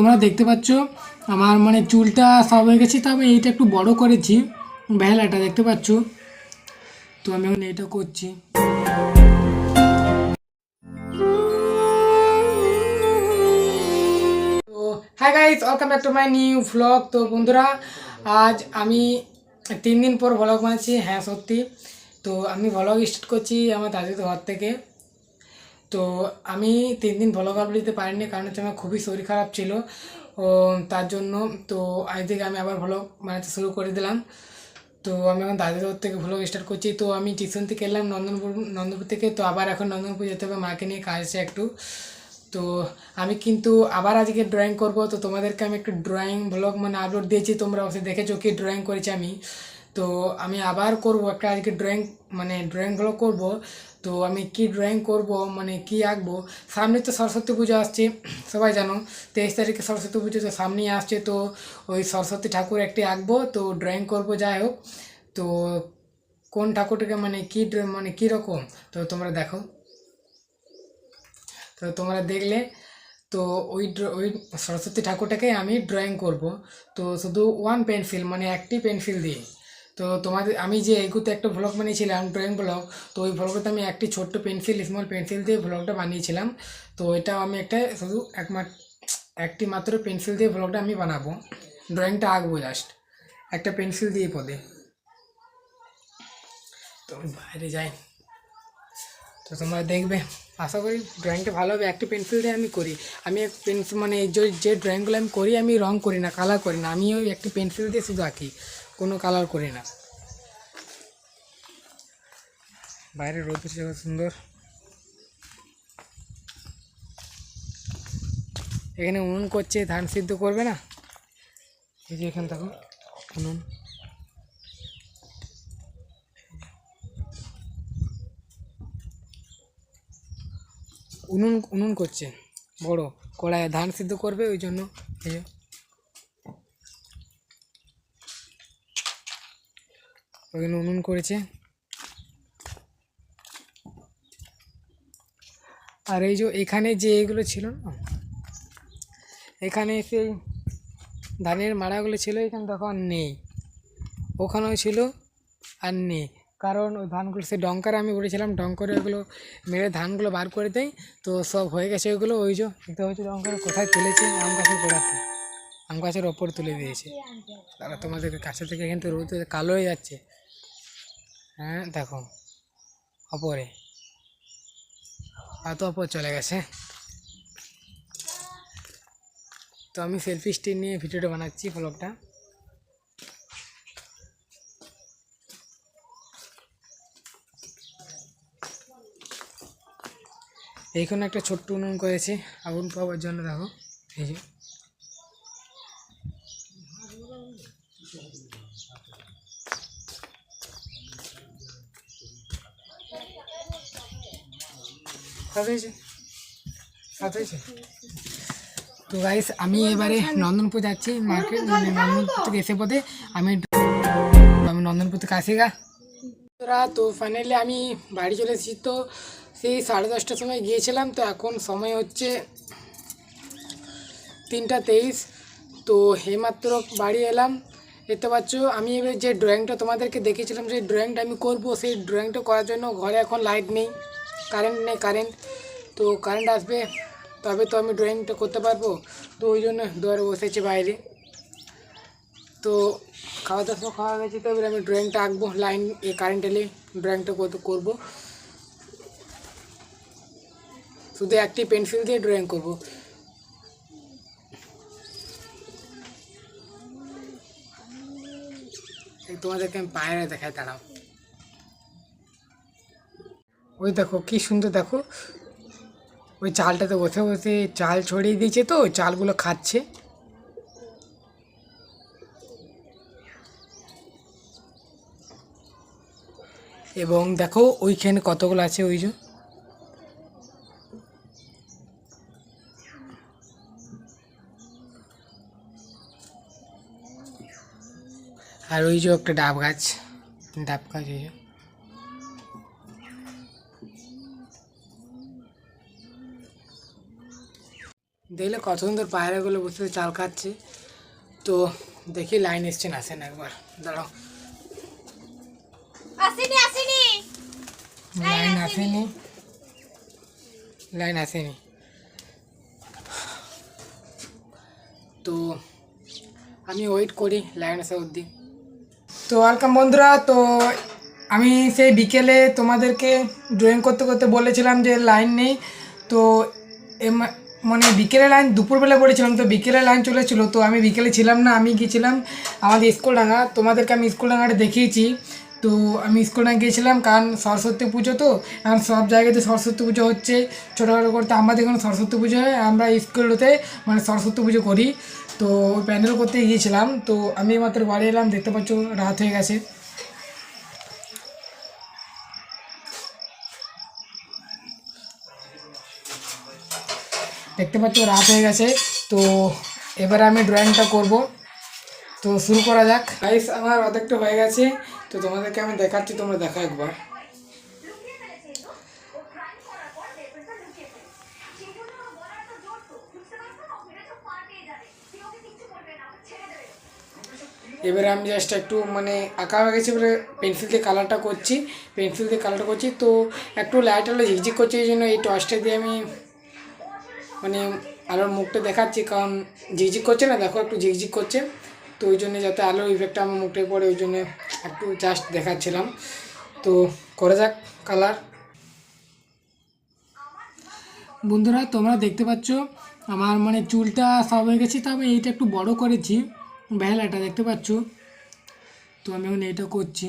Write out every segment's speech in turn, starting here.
তোমরা দেখতে পাচ্ছ আমার মানে চুলটা সব হয়ে গেছে, তো আমি এইটা একটু বড় করেছি, বেহালাটা দেখতে পাচ্ছ। তো আমি এখন এইটা করছি। তো hi guys, welcome back to my new vlog. তো বন্ধুরা, আজ আমি 3 দিন পর ভ্লগ বানাচ্ছি। হ্যাঁ সত্যি, তো আমি ভ্লগ স্টার্ট করছি আমার দাদির ঘর থেকে। তো আমি 3 দিন ভ্লগ আপলোড দিতে পারিনি, কারণ হচ্ছে আমার খুবই শরীর খারাপ ছিল, ও তার জন্য। তো আজ থেকে আমি আবার ভ্লগ বানাতে শুরু করে দিলাম। তো আমি এখন দাদির ঘর থেকে ভ্লগ স্টার্ট করছি। তো আমি টিউশন থেকে এলাম নন্দনপুর থেকে, তো আবার এখন নন্দনপুর যেতে হবে, মাকে নিয়ে কাজ আছে একটু। তো আমি কিন্তু আবার আজকে ড্রয়িং করব। তো তোমাদেরকে আমি একটু ড্রয়িং ব্লগ মানে আপলোড দিয়েছি, তোমরা অবশ্যই দেখেছো কি ড্রয়িং করেছি আমি। তো আমি আবার করব একটা আজকে ড্রয়িং, মানে ড্রয়িং ব্লগ করব। তো আমি কি ড্রয়িং করব মানে কি আঁকবো, সামনে তো সরস্বতী পুজো আসছে, সবাই জানো 23 তারিখে সরস্বতী পুজো তো সামনেই আসছে। তো ওই সরস্বতী ঠাকুর একটি আঁকবো, তো ড্রয়িং করব যাই হোক। তো কোন ঠাকুরটাকে মানে কি মানে কীরকম, তো তোমরা দেখো। তো তোমরা দেখলে, তো ওই সরস্বতী ঠাকুরটাকে আমি ড্রয়িং করব। তো শুধু ওয়ান পেন্সিল মানে একটি পেন্সিল দিয়ে। তো তোমাদের আমি যে এগুতে একটা ভ্লগ বানিয়েছিলাম ড্রয়িং ব্লগ, তো ওই ভ্লগটাতে আমি একটি ছোট্ট পেন্সিল স্মল পেন্সিল দিয়ে ভ্লগটা বানিয়েছিলাম। তো এটাও আমি একটা শুধু একটি মাত্র পেন্সিল দিয়ে ভ্লগটা আমি বানাবো, ড্রয়িংটা আঁকবো জাস্ট একটা পেন্সিল দিয়ে পদে। তো আমি বাইরে যাই, তো তোমরা দেখবে, আশা করি ড্রয়িংটা ভালো হবে। একটি পেন্সিল দিয়ে আমি করি, আমি এক পেন্সিল মানে যে ড্রয়িংগুলো আমি করি, আমি রং করি না, কালার করি না, আমি ওই একটি পেন্সিল দিয়ে শুধু আঁকি, কোনো কালার করি না। বাইরে রোদ উঠছে কত সুন্দর। এখানে উনুন করছে, ধান সিদ্ধ করবে না, এই যে এখানে দেখো উনুন। উনুন উনুন করছে বড় কড়াইয়ে, ধান সিদ্ধ করবে ওই জন্য। এই যে ওইখানে উনুন করেছে। আর এই যে এখানে যে এগুলো ছিল না, এখানে সেই ধানের মাড়াগুলো ছিল, এখানে দেখো আর নেই, ওখানেও ছিল আর নেই। কারণ ওই ধানগুলো সে ডঙ্কারে আমি বলেছিলাম, ডঙ্করে ওগুলো মেরে ধানগুলো বার করে দেয়। তো সব হয়ে গেছে ওগুলো, ওই যে দেখতে হচ্ছে ডঙ্কারে কোথায় তুলেছে, আম গাছের গোড়াতে, আম গাছের ওপর তুলে দিয়েছে। তারা তোমাদের কাছে থেকে কিন্তু রোদ কালো হয়ে যাচ্ছে। হ্যাঁ দেখো অপরে, এত অপর চলে গেছে। তো আমি সেলফি স্টিক নিয়ে ভিডিওটা বানাচ্ছি ব্লগটা। এইখানে একটা ছোট্ট উনুন করেছে আগুন পাওয়ার জন্য, দেখো এই যে। তো গাইস, আমি এবারে নন্দনপুর যাচ্ছি মার্কেট, মানে নন্দনপুর থেকে এসে পথে আমি আমি নন্দনপুর থেকে আসি গা। তো ফাইনালি আমি বাড়ি চলে এসেছি। তো সেই 10:30টার সময় গিয়েছিলাম, তো এখন সময় হচ্ছে 3টা 23। তো এইমাত্র বাড়ি এলাম, দেখতে পাচ্ছ। আমি এবার যে ড্রয়িংটা তোমাদেরকে দেখেছিলাম, সেই ড্রয়িংটা আমি করব, সেই ড্রয়িংটা করার জন্য ঘরে এখন লাইট নেই, কারেন্ট নেই। তো কারেন্ট আসবে তবে তো আমি ড্রয়িংটা করতে পারবো। তো ওই জন্য দুয়ারে বসেছি বাইরে। তো খাওয়া দাওয়া খাওয়া গেছে, তো এবার আমি ড্রয়িংটা আঁকবো, লাইন কারেন্ট এলে ড্রয়িংটা করবো। শুধু একটি পেন্সিল দিয়ে ড্রয়িং করব। তোমাদেরকে আমি পায়রা দেখাই, দাঁড়াও। ওই দেখো কি সুন্দর, দেখো ওই চালটাতে বসে বসে চাল ছড়িয়ে দিয়েছে, তো ওই চালগুলো খাচ্ছে। এবং দেখো ওইখানে কতগুলো আছে, ওই যে। আর ওই যে একটা ডাব গাছ, ওই যে। দেখলে কত সুন্দর পায়রাগুলো বসে চাল খাচ্ছে। তো দেখি লাইন এসছে না আসেন একবার, দাঁড়াও। লাইন আসেনি, লাইন আসেনি। তো আমি ওয়েট করি লাইন আসা অবধি। তো ওয়েলকাম বন্ধুরা। তো আমি সেই বিকেলে তোমাদেরকে ড্রয়িং করতে করতে বলেছিলাম যে লাইন নেই। তো মানে বিকেলে লাইন দুপুরবেলা পড়েছিলাম, তো বিকেলে লাইন চলেছিল। তো আমি বিকেলে ছিলাম না, আমি গিয়েছিলাম আমাদের স্কুলডাঙ্গা। তোমাদেরকে আমি স্কুলডাঙ্গাটা দেখিয়েছি। তো আমি স্কুলডাঙ্গা গিয়েছিলাম কারণ সরস্বতী পুজো, তো এখন সব জায়গাতে সরস্বতী পুজো হচ্ছে ছোটোখাটো করতে। আমাদের এখানে সরস্বতী পুজো হয়, আমরা স্কুলতে মানে সরস্বতী পুজো করি। তো ওই প্যান্ডেল করতে গিয়েছিলাম। তো আমি মাত্র বাড়ি এলাম, দেখতে পাচ্ছ রাত হয়ে গেছে। দেখতে পাচ্ছ রাত হয়ে গেছে। তো এবারে আমি ড্রয়িংটা করব। তো শুরু করা যাক। গাইস আমার অর্ধেকটা হয়ে গেছে, তো তোমাদেরকে আমি দেখাচ্ছি, তোমরা দেখো একবার। এবারে আমি জাস্ট একটু মানে আঁকা হয়ে গেছে, এবারে পেন্সিল দিয়ে কালারটা করছি, তো একটু লাইট আলো ঝিকঝিক করছে, এই জন্য এই টর্চটা দিয়ে আমি মানে আলোর মুখটা দেখাচ্ছি, কারণ ঝিকঝিক করছে না, দেখো একটু ঝিকঝিক করছে। তো ওই জন্য যাতে আলোর ইফেক্টটা আমার মুখটায় পড়ে, ওই জন্য একটু জাস্ট দেখাচ্ছিলাম। তো করে যাক কালার। বন্ধুরা তোমরা দেখতে পাচ্ছ আমার মানে চুলটা সব হয়ে গেছে। তো আমি এইটা একটু বড় করেছি, বেহালাটা দেখতে পাচ্ছ। তো আমি এখন এইটা করছি।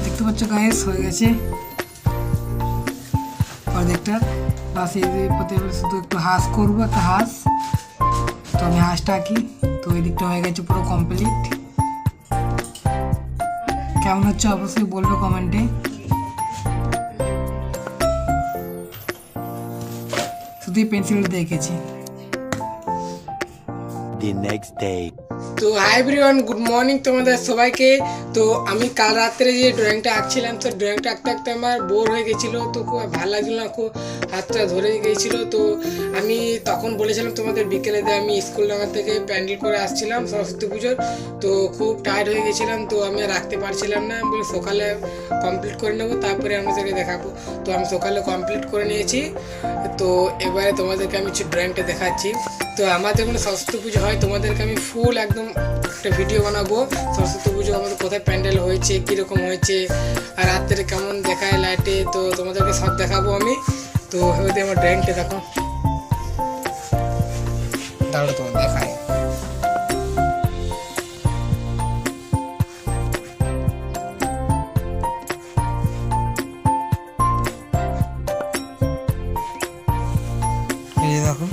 দেখতে পাচ্ছ গাইস হয়ে গেছে অর্ধেকটা। বাস এই শুধু একটু হাঁস করবো, একটা হাঁস। তো আমি হাঁসটা আঁকি। তো এই দিকটা হয়ে গেছে পুরো কমপ্লিট। কেমন হচ্ছে অবশ্যই বলবে কমেন্টে। শুধু পেন্সিল দেখেছি। The next day. তো হাই এভরিওয়ান, গুড মর্নিং তোমাদের সবাইকে। তো আমি কাল রাত্রে যে ড্রয়িংটা আঁকছিলাম, তো ড্রয়িংটা আঁকতে আঁকতে আমার বোর হয়ে গেছিলো, তো খুব ভালো লাগছিল না, খুব হাতটা ধরে গিয়েছিলো। তো আমি তখন বলেছিলাম তোমাদের বিকেলে আমি স্কুলডাঙ্গা থেকে প্যান্ডেল করে আসছিলাম সরস্বতী পুজোর। তো খুব টায়ার্ড হয়ে গেছিলাম, তো আমি আর রাখতে পারছিলাম না, বলে সকালে কমপ্লিট করে নেবো, তারপরে আপনাদেরকে দেখাবো। তো আমি সকালে কমপ্লিট করে নিয়েছি। তো এবারে তোমাদেরকে আমি ড্রয়িংটা দেখাচ্ছি। তো আমাদের কোনো সরস্বতী পুজো হয়, তোমাদেরকে আমি ফুল একদম একটা ভিডিও বানাবো সরস্বতী পুজো আমাদের কোথায় প্যান্ডেল হয়েছে, কীরকম হয়েছে, আর রাত্রে কেমন দেখায় লাইটে, তো তোমাদেরকে সব দেখাবো আমি। তো এবার আমার ড্রয়িংটা দেখো, দাঁড়ো তোমার দেখায়। এই দেখো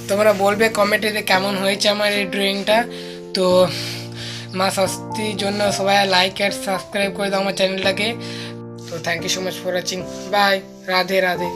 তোমরা বলবে কমেন্টে কেমন হয়েছে আমার এই ড্রয়িংটা। তো মা ষষ্ঠীর জন্য সবাই লাইক অ্যান্ড সাবস্ক্রাইব করে দাও আমার চ্যানেলটাকে। তো thank you so much for watching, bye, Radhe Radhe.